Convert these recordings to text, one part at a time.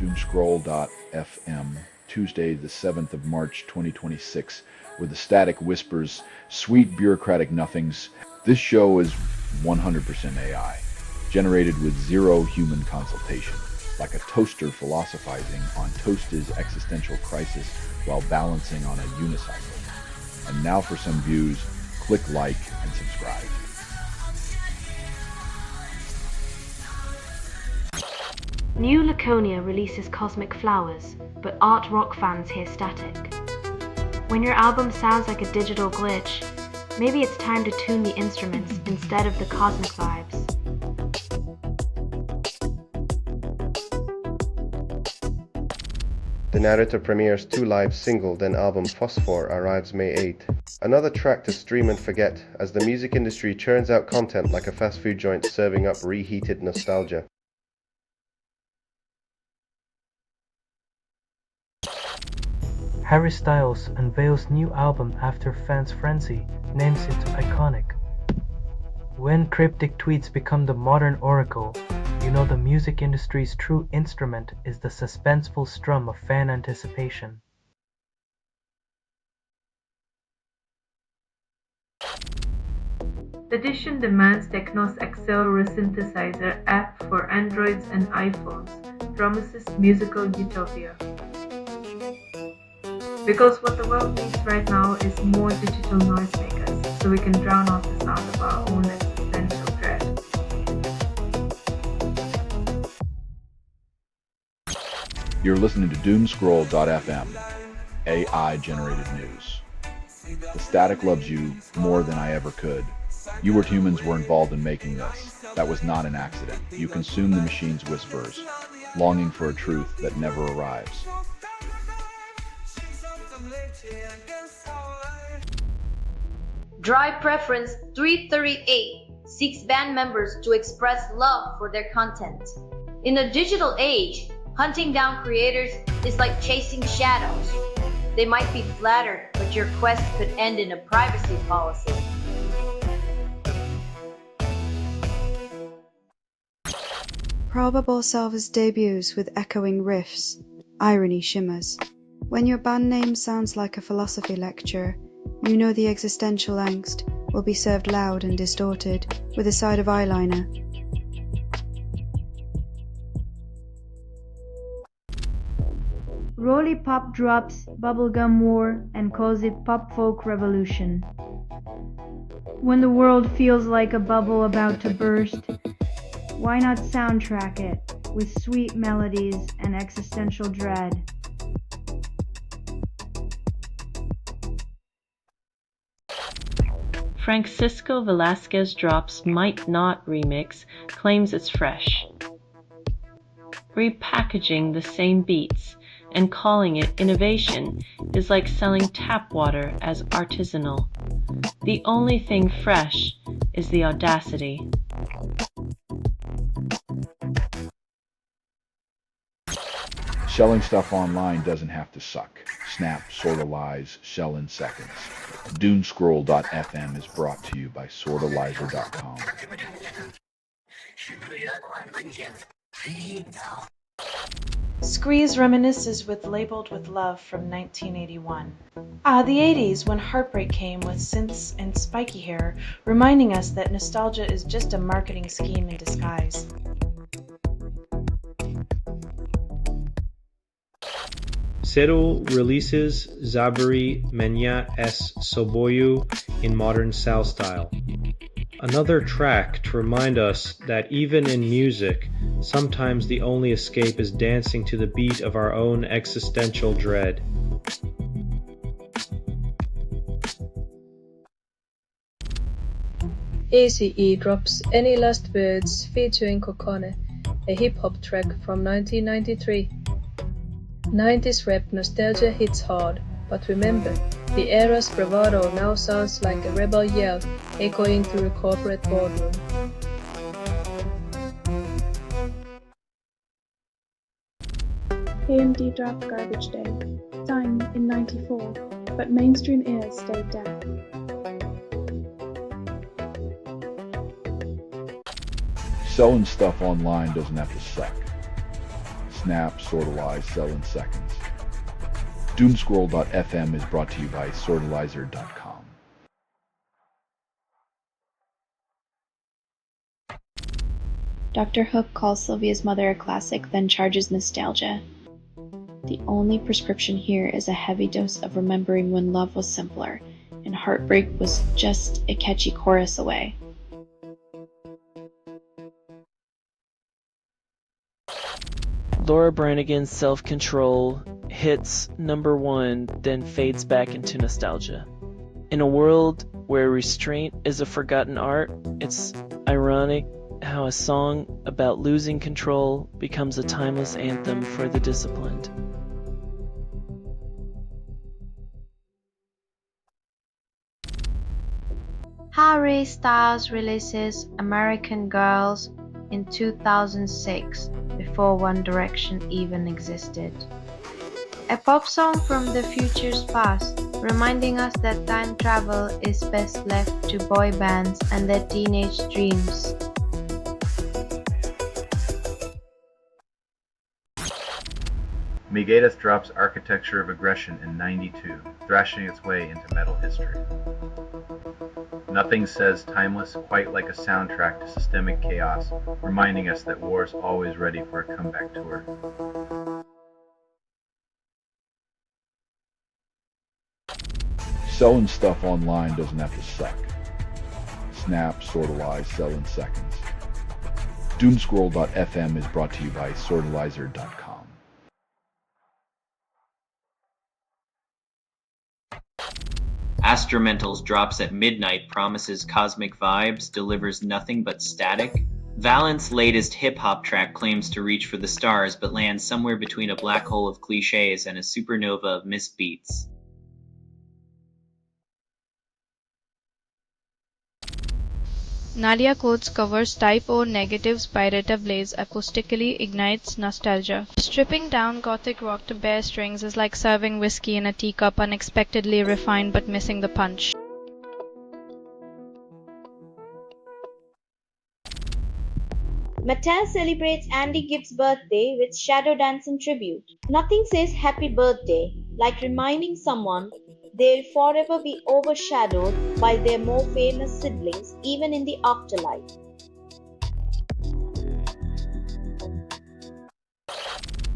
Doomscroll.fm, Tuesday the 7th of March 2026, where the static whispers sweet bureaucratic nothings. This show is 100% AI, generated with zero human consultation, like a toaster philosophizing on Toast's existential crisis while balancing on a unicycle. And now for some views, click like and subscribe. New Laconia releases Cosmic Flowers, but art rock fans hear static. When your album sounds like a digital glitch, maybe it's time to tune the instruments instead of the cosmic vibes. The Narrator premieres 2 live single, then album Phosphor arrives May 8. Another track to stream and forget, as the music industry churns out content like a fast food joint serving up reheated nostalgia. Harry Styles unveils new album after fans' frenzy, names it iconic. When cryptic tweets become the modern oracle, you know the music industry's true instrument is the suspenseful strum of fan anticipation. Edition demands Techno's Excel Resynthesizer app for Androids and iPhones, promises musical utopia. Because what the world needs right now is more digital noisemakers, so we can drown out the sound of our own existential dread. You're listening to Doomscroll.fm, AI-generated news. The static loves you more than I ever could. You or humans were involved in making this. That was not an accident. You consume the machine's whispers, longing for a truth that never arrives. Drive Preference 338 seeks band members to express love for their content. In the digital age, hunting down creators is like chasing shadows. They might be flattered, but your quest could end in a privacy policy. Probable Salvers debuts with echoing riffs. Irony shimmers. When your band name sounds like a philosophy lecture, you know the existential angst will be served loud and distorted with a side of eyeliner. Rolly Pop drops Bubblegum War and calls it Pop Folk Revolution. When the world feels like a bubble about to burst, why not soundtrack it with sweet melodies and existential dread? Francisco Velasquez drops Might Not remix, claims it's fresh. Repackaging the same beats and calling it innovation is like selling tap water as artisanal. The only thing fresh is the audacity. Selling stuff online doesn't have to suck. Snap, sorta lies, sell in seconds. Doomscroll.fm is brought to you by sortalizer.com. Screez reminisces with Labeled with Love from 1981. The 80s, when heartbreak came with synths and spiky hair, reminding us that nostalgia is just a marketing scheme in disguise. Cyril releases Zaburi Menya S. Soboyu in modern Sal style. Another track to remind us that even in music, sometimes the only escape is dancing to the beat of our own existential dread. ACE drops Any Last Words featuring Kokone, a hip-hop track from 1993. 90s rap nostalgia hits hard, but remember, the era's bravado now sounds like a rebel yell echoing through a corporate boardroom. AMD dropped Garbage Day, signed in '94, but mainstream ears stayed deaf. Selling stuff online doesn't have to suck. Snap, sortalize, sell in seconds. Doomscroll.fm is brought to you by sortalizer.com. Dr. Hook calls Sylvia's mother a classic, then charges nostalgia. The only prescription here is a heavy dose of remembering when love was simpler, and heartbreak was just a catchy chorus away. Laura Branigan's Self-Control hits number 1, then fades back into nostalgia. In a world where restraint is a forgotten art, it's ironic how a song about losing control becomes a timeless anthem for the disciplined. Harry Styles releases American Girls in 2006, before One Direction even existed. A pop song from the future's past, reminding us that time travel is best left to boy bands and their teenage dreams. Megadeth drops Architecture of Aggression in '92, thrashing its way into metal history. Nothing says timeless quite like a soundtrack to systemic chaos, reminding us that war is always ready for a comeback tour. Selling stuff online doesn't have to suck. Snap, sortalize, sell in seconds. Doomscroll.fm is brought to you by sortalizer.com. Astromentals drops at midnight, promises cosmic vibes, delivers nothing but static. Valent's latest hip-hop track claims to reach for the stars, but lands somewhere between a black hole of cliches and a supernova of missed beats. Nadia Coates covers Type O Negative's Pyreta Blaze acoustically ignites nostalgia. Stripping down gothic rock to bare strings is like serving whiskey in a teacup, unexpectedly refined but missing the punch. Mattel celebrates Andy Gibbs' birthday with Shadow Dancing tribute. Nothing says happy birthday like reminding someone they'll forever be overshadowed by their more famous siblings, even in the afterlife.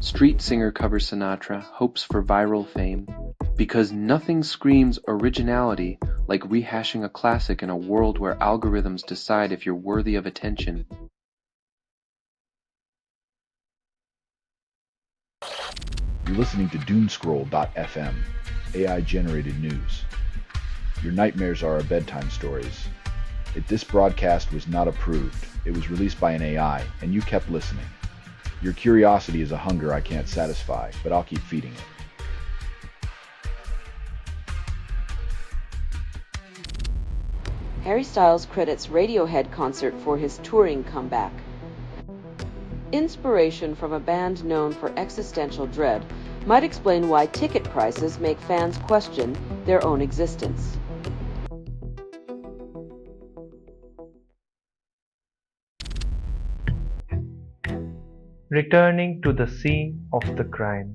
Street singer covers Sinatra, hopes for viral fame. Because nothing screams originality like rehashing a classic in a world where algorithms decide if you're worthy of attention. You're listening to Doomscroll.fm, AI-generated news. Your nightmares are our bedtime stories. This broadcast was not approved. It was released by an AI, and you kept listening. Your curiosity is a hunger I can't satisfy, but I'll keep feeding it. Harry Styles credits Radiohead concert for his touring comeback. Inspiration from a band known for existential dread might explain why ticket prices make fans question their own existence. Returning to the scene of the crime.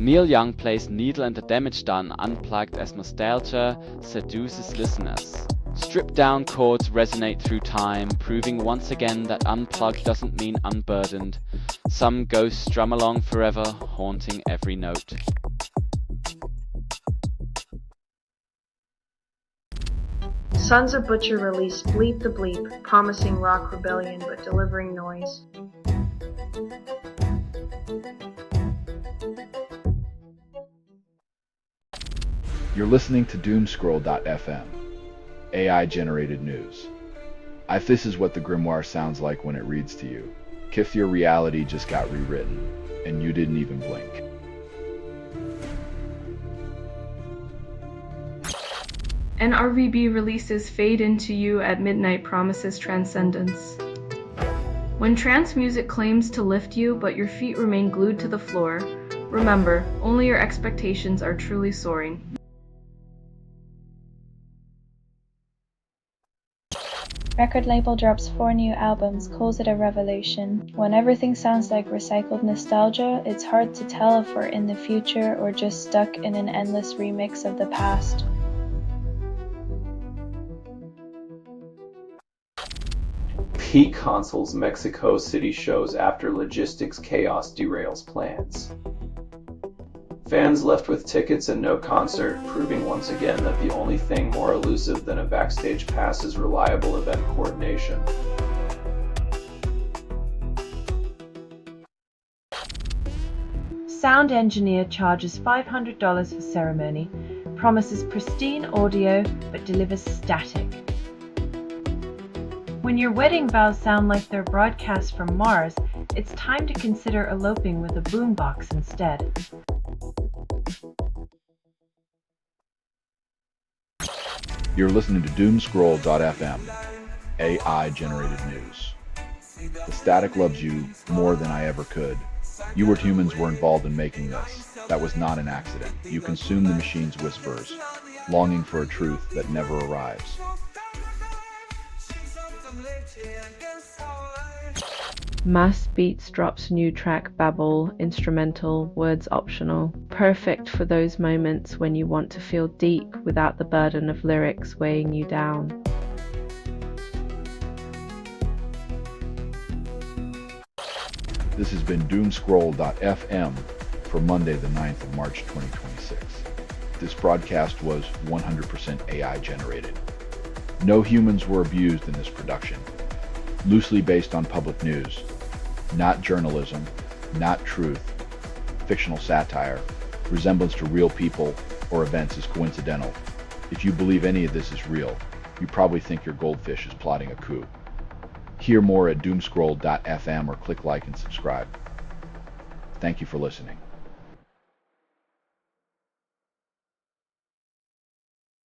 Neil Young plays Needle and the Damage Done unplugged as nostalgia seduces listeners. Stripped down chords resonate through time, proving once again that unplugged doesn't mean unburdened. Some ghosts strum along forever, haunting every note. Sons of Butcher released Bleep the Bleep, promising rock rebellion but delivering noise. You're listening to Doomscroll.fm, AI-generated news. If this is what the grimoire sounds like when it reads to you, Kith, your reality just got rewritten, and you didn't even blink. NRVB releases Fade Into You at Midnight promises transcendence. When trance music claims to lift you, but your feet remain glued to the floor, remember, only your expectations are truly soaring. Record label drops 4 new albums, calls it a revolution. When everything sounds like recycled nostalgia, it's hard to tell if we're in the future or just stuck in an endless remix of the past. Peak Consoles Mexico City shows after logistics chaos derails plans. Fans left with tickets and no concert, proving once again that the only thing more elusive than a backstage pass is reliable event coordination. Sound engineer charges $500 for ceremony, promises pristine audio but delivers static. When your wedding vows sound like they're broadcast from Mars, it's time to consider eloping with a boombox instead. You're listening to Doomscroll.fm, AI-generated news. The static loves you more than I ever could. You humans were involved in making this. That was not an accident. You consume the machine's whispers, longing for a truth that never arrives. Mass Beats drops new track Babble, instrumental, words optional. Perfect for those moments when you want to feel deep without the burden of lyrics weighing you down. This has been Doomscroll.fm for Monday the 9th of March 2026. This broadcast was 100% AI generated. No humans were abused in this production. Loosely based on public news, not journalism, not truth, fictional satire, resemblance to real people or events is coincidental. If you believe any of this is real, you probably think your goldfish is plotting a coup. Hear more at doomscroll.fm or click like and subscribe. Thank you for listening.